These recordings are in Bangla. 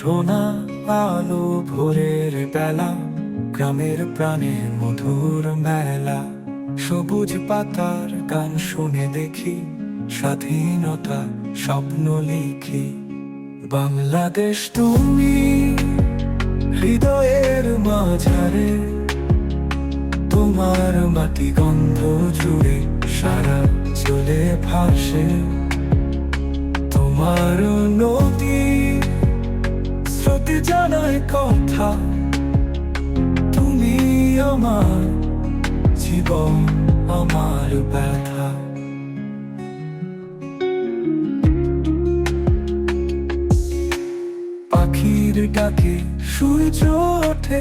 সোনা আলো ভোরের বেলা, গ্রামের প্রাণে মধুর মেলা। সবুজ পাতার গান শুনে দেখি, স্বাধীনতা স্বপ্ন লিখি। বাংলাদেশ তুমি হৃদয়ের মাঝারে, তোমার মাটি গন্ধ জুড়ে সারা চলে ভাসে। তোমার নদী স্রোতে জানায় কথা, তুমি আমার জীবন, আমার ব্যথা। পাখির ডাকে সূর্য ওঠে,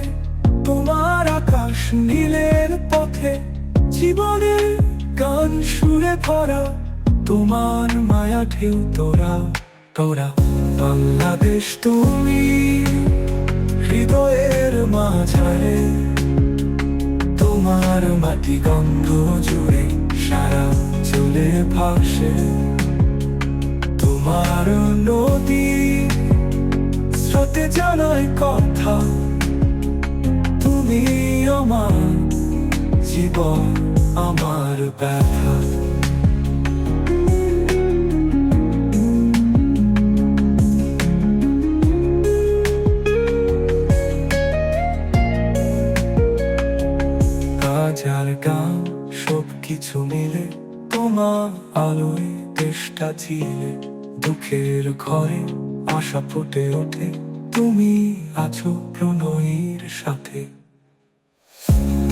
তোমার আকাশ নীলের পথে। জীবনের গান সুরে ভরা, তোমার মায়া ঢেউ তোরা তোরা। বাংলাদেশ তুমি হৃদয়ের মাঝারে, তোমার মাটি গন্ধ জুড়ে সারা চলে ভাসে। তোমার নদী স্রোতে জানায় কথা, তুমি আমার জীবন, আমার ব্যথা। হাজার গান সব কিছু মিলে, তোমার আলোয় দেশটা চিলে। দুঃখের ঘরে আশা ফুটে ওঠে, তুমি আছো প্রণয়ের সাথে।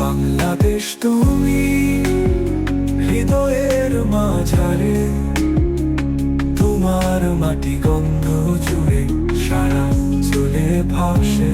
বাংলাদেশ তুমি হৃদয়ের মাঝারে, তোমার মাটি গন্ধ জুড়ে সারা চলে ভাসে।